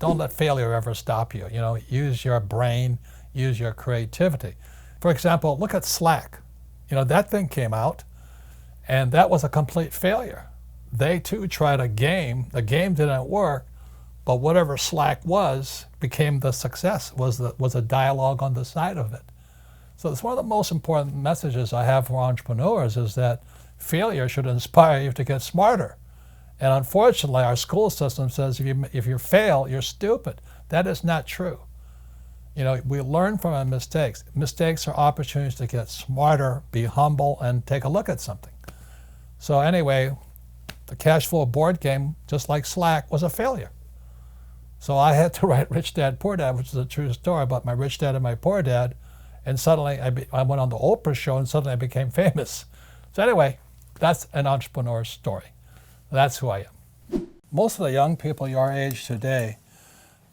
don't let failure ever stop you. You know, use your brain, use your creativity. For example, look at Slack. You know, that thing came out, and that was a complete failure. They too tried a game. The game didn't work, but whatever Slack was became the success, was a dialogue on the side of it. So it's one of the most important messages I have for entrepreneurs is that failure should inspire you to get smarter. And unfortunately, our school system says if you fail, you're stupid. That is not true. You know, we learn from our mistakes. Mistakes are opportunities to get smarter, be humble, and take a look at something. So anyway, the cash flow board game, just like Slack, was a failure. So I had to write Rich Dad, Poor Dad, which is a true story about my rich dad and my poor dad. And suddenly I went on the Oprah show and suddenly I became famous. So anyway, that's an entrepreneur story. That's who I am. Most of the young people your age today,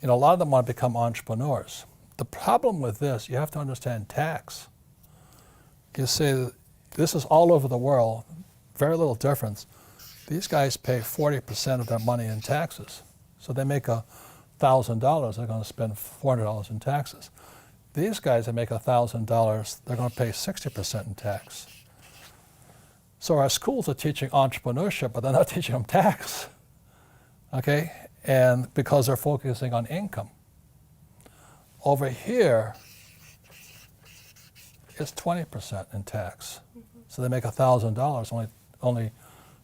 you know, a lot of them want to become entrepreneurs. The problem with this, you have to understand tax. You see, this is all over the world, very little difference. These guys pay 40% of their money in taxes. So they make $1,000, they're going to spend $400 in taxes. These guys that make $1,000, they're going to pay 60% in tax. So our schools are teaching entrepreneurship, but they're not teaching them tax, okay? And because they're focusing on income. Over here, it's 20% in tax. So they make $1,000, only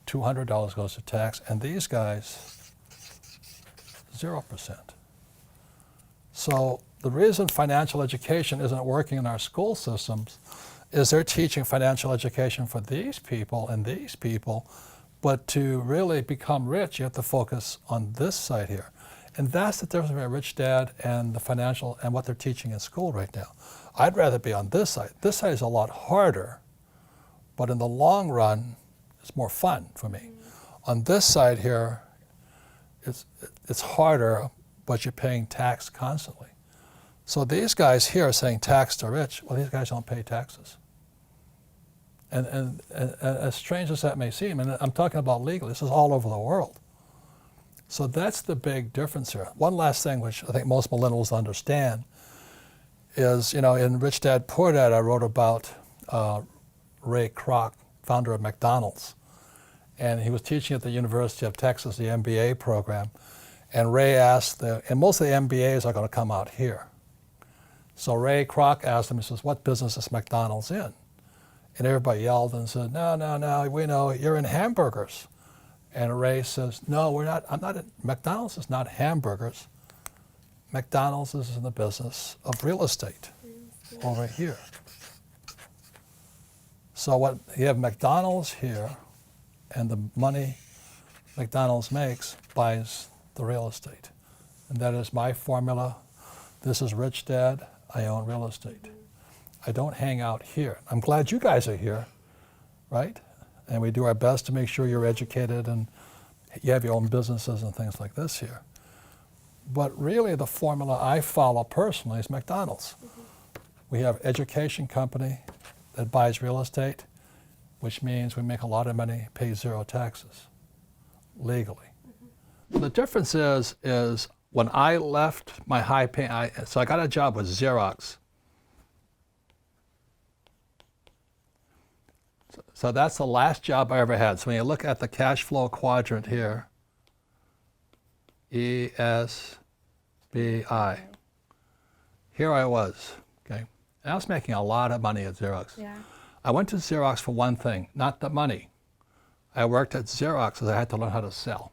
$200 goes to tax, and these guys, 0%. So the reason financial education isn't working in our school systems is they're teaching financial education for these people and these people, but to really become rich, you have to focus on this side here. And that's the difference between a rich dad and the financial and what they're teaching in school right now. I'd rather be on this side. This side is a lot harder, but in the long run, it's more fun for me. On this side here, it's harder, but you're paying tax constantly. So these guys here are saying tax to rich. Well, these guys don't pay taxes. And as strange as that may seem, and I'm talking about legal, this is all over the world. So that's the big difference here. One last thing, which I think most millennials understand, is, you know, in Rich Dad, Poor Dad, I wrote about Ray Kroc, founder of McDonald's. And he was teaching at the University of Texas, the MBA program. And Ray asked, and most of the MBAs are going to come out here. So Ray Kroc asked him, he says, what business is McDonald's in? And everybody yelled and said, no, we know you're in hamburgers. And Ray says, no, we're not, McDonald's is not hamburgers. McDonald's is in the business of real estate over here. So you have McDonald's here, and the money McDonald's makes buys the real estate. And that is my formula. This is Rich Dad, I own real estate. I don't hang out here. I'm glad you guys are here, right? And we do our best to make sure you're educated and you have your own businesses and things like this here. But really the formula I follow personally is McDonald's. We have education company that buys real estate, which means we make a lot of money, pay 0 taxes, legally. The difference is when I left my high pay, so I got a job with Xerox. So that's the last job I ever had. So when you look at the cash flow quadrant here, ESBI, here I was, okay? And I was making a lot of money at Xerox. Yeah. I went to Xerox for one thing, not the money. I worked at Xerox because I had to learn how to sell.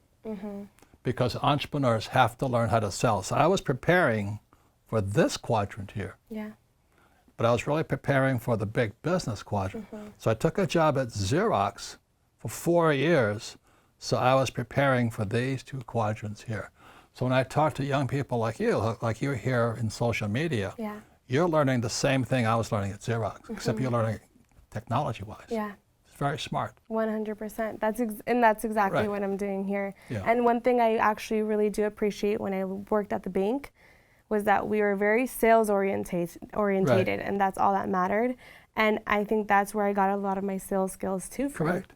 Because entrepreneurs have to learn how to sell. So I was preparing for this quadrant here. Yeah. But I was really preparing for the big business quadrant. So I took a job at Xerox for 4 years, so I was preparing for these 2 quadrants here. So when I talk to young people like you're here in social media, you're learning the same thing I was learning at Xerox, except you're learning technology-wise. Yeah. It's very smart. 100%. That's exactly what I'm doing here. Yeah. And one thing I actually really do appreciate when I worked at the bank was that we were very sales orientated, and that's all that mattered. And I think that's where I got a lot of my sales skills too from. Correct.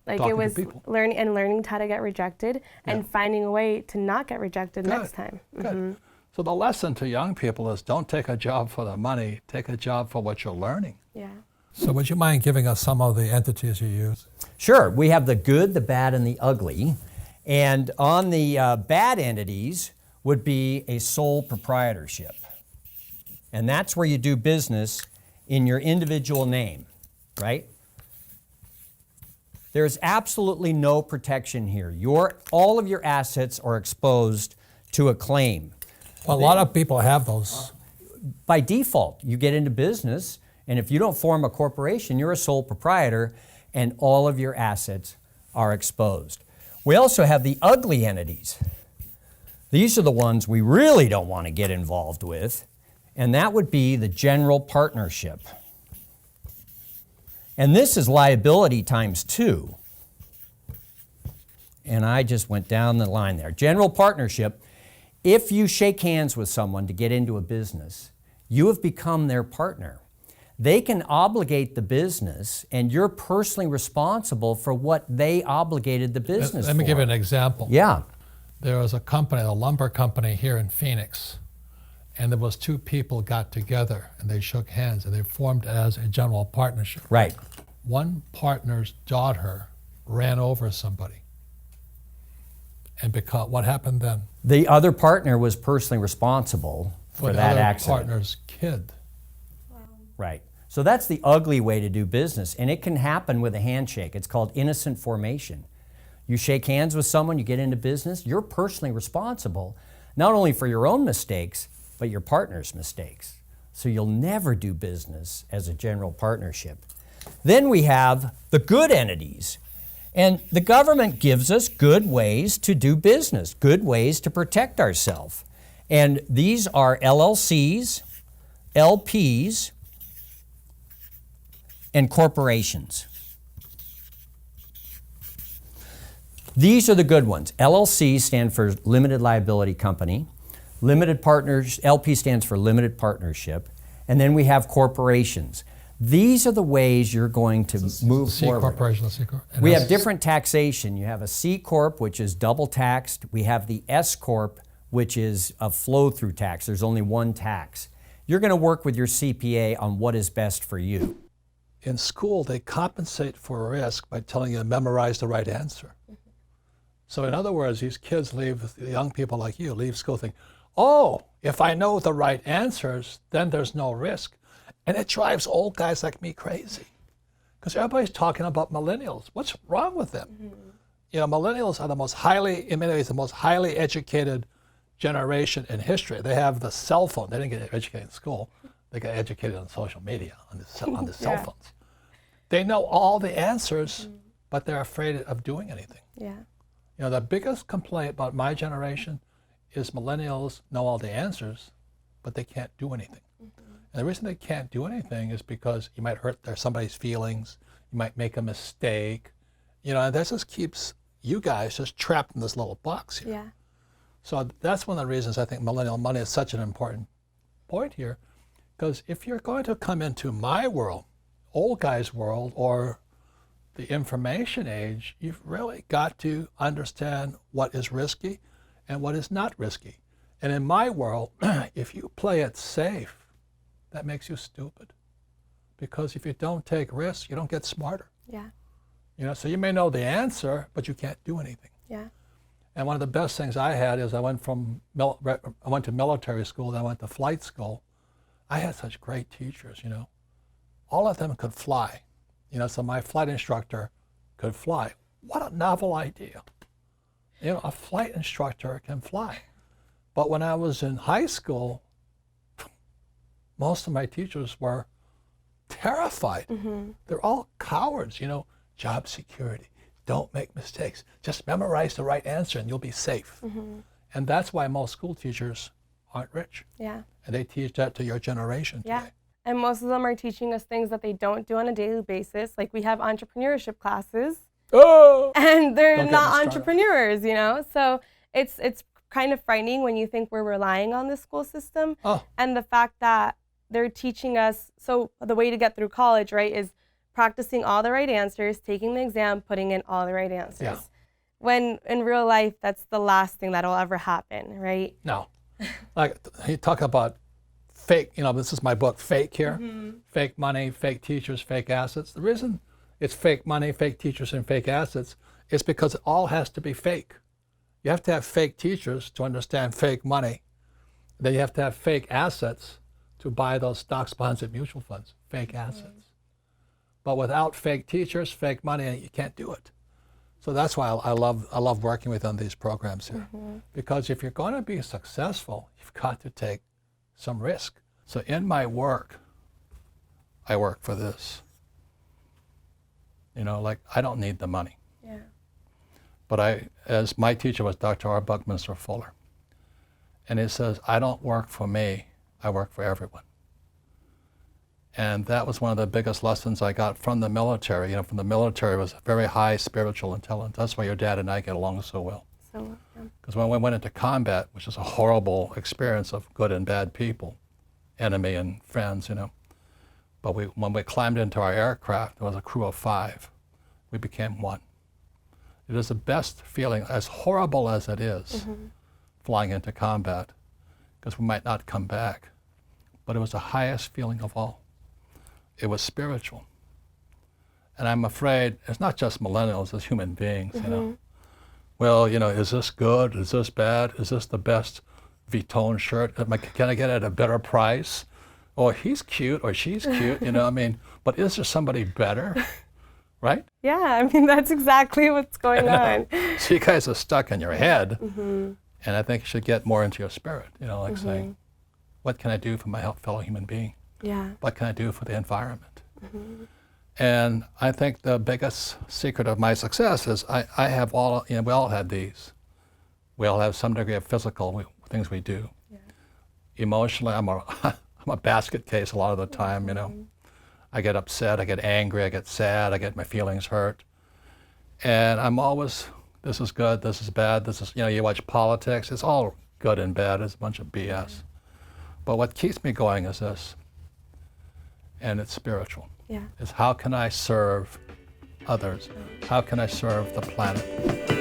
Like talking it was to people. learning how to get rejected and finding a way to not get rejected next time. Good. So the lesson to young people is don't take a job for the money, take a job for what you're learning. Yeah. So would you mind giving us some of the entities you use? Sure. We have the good, the bad, and the ugly. And on the bad entities would be a sole proprietorship. And that's where you do business in your individual name, right? There's absolutely no protection here. All of your assets are exposed to a claim. Well, a lot of people have those. By default, you get into business, and if you don't form a corporation, you're a sole proprietor, and all of your assets are exposed. We also have the ugly entities. These are the ones we really don't want to get involved with, and that would be the general partnership. And this is liability times 2. And I just went down the line there. General partnership, if you shake hands with someone to get into a business, you have become their partner. They can obligate the business, and you're personally responsible for what they obligated the business for. Let me give you an example. Yeah. There was a company, a lumber company here in Phoenix, and there was 2 people got together, and they shook hands, and they formed as a general partnership. Right. One partner's daughter ran over somebody. And because what happened then? The other partner was personally responsible for that the other accident. partner's kid. Right. So that's the ugly way to do business, and it can happen with a handshake. It's called innocent formation. You shake hands with someone, you get into business, you're personally responsible, not only for your own mistakes, but your partner's mistakes. So you'll never do business as a general partnership. Then we have the good entities. And the government gives us good ways to do business, good ways to protect ourselves. And these are LLCs, LPs, and corporations. These are the good ones. LLCs stand for limited liability company. Limited partners, LP stands for limited partnership. And then we have corporations. These are the ways you're going to move C forward. corporation, C corp. We have different taxation. You have a C Corp, which is double taxed. We have the S Corp, which is a flow-through tax. There's only one tax. You're going to work with your CPA on what is best for you. In school, they compensate for risk by telling you to memorize the right answer. So in other words, these kids leave, young people like you, leave school thinking, oh, if I know the right answers, then there's no risk. And it drives old guys like me crazy. Because everybody's talking about millennials. What's wrong with them? You know, millennials are the most highly, in many ways, the most highly educated generation in history. They have the cell phone. They didn't get educated in school. They got educated on social media, on the cell phones. They know all the answers, but they're afraid of doing anything. Yeah. You know, the biggest complaint about my generation is millennials know all the answers, but they can't do anything. And the reason they can't do anything is because you might hurt somebody's feelings, you might make a mistake, you know, and that just keeps you guys just trapped in this little box here. Yeah. So that's one of the reasons I think millennial money is such an important point here, because if you're going to come into my world, old guy's world, or the information age, you've really got to understand what is risky and what is not risky. And in my world, if you play it safe, that makes you stupid. Because if you don't take risks, you don't get smarter. Yeah. You know, so you may know the answer, but you can't do anything. Yeah. And one of the best things I had is I went to military school, then I went to flight school. I had such great teachers, you know. All of them could fly. You know, so my flight instructor could fly. What a novel idea. You know, a flight instructor can fly. But when I was in high school, most of my teachers were terrified. They're all cowards, you know, job security. Don't make mistakes. Just memorize the right answer and you'll be safe. And that's why most school teachers aren't rich. Yeah. And they teach that to your generation Yeah. today. And most of them are teaching us things that they don't do on a daily basis. Like we have entrepreneurship classes, Oh! and they're Don't get not me started. entrepreneurs, you know? So it's kind of frightening when you think we're relying on the school system. Oh. And the fact that they're teaching us, so the way to get through college, right, is practicing all the right answers, taking the exam, putting in all the right answers. Yeah. When in real life, that's the last thing that'll ever happen, right? No. Like, you talk about fake, this is my book, Fake here. Fake money, fake teachers, fake assets. The reason it's fake money, fake teachers, and fake assets is because it all has to be fake. You have to have fake teachers to understand fake money. Then you have to have fake assets to buy those stocks, bonds, and mutual funds, fake assets. But without fake teachers, fake money, you can't do it. So that's why I love working with on these programs here. Because if you're going to be successful, you've got to take some risk. So in my work, I work for this. Like, I don't need the money. Yeah. But as my teacher was Dr. R. Buckminster Fuller. And he says, I don't work for me, I work for everyone. And that was one of the biggest lessons I got from the military. From the military was very high spiritual intelligence. That's why your dad and I get along so well. So, Because when we went into combat, which is a horrible experience of good and bad people, enemy and friends, but when we climbed into our aircraft, there was a crew of 5. We became one. It is the best feeling, as horrible as it is, flying into combat, because we might not come back. But it was the highest feeling of all. It was spiritual. And I'm afraid it's not just millennials, it's human beings, Well, is this good? Is this bad? Is this the best Vuitton shirt? Can I get it at a better price? Or he's cute, or she's cute, but is there somebody better, right? yeah, that's exactly what's going on. So you guys are stuck in your head, and I think you should get more into your spirit, saying, what can I do for my fellow human being? Yeah. What can I do for the environment? And I think the biggest secret of my success is I have all, we all have these. We all have some degree of physical things we do. Yeah. Emotionally, I'm a basket case a lot of the time, I get upset, I get angry, I get sad, I get my feelings hurt. And I'm always, this is good, this is bad, this is, you watch politics, it's all good and bad, it's a bunch of BS. But what keeps me going is this, and it's spiritual. Yeah. Is how can I serve others? How can I serve the planet?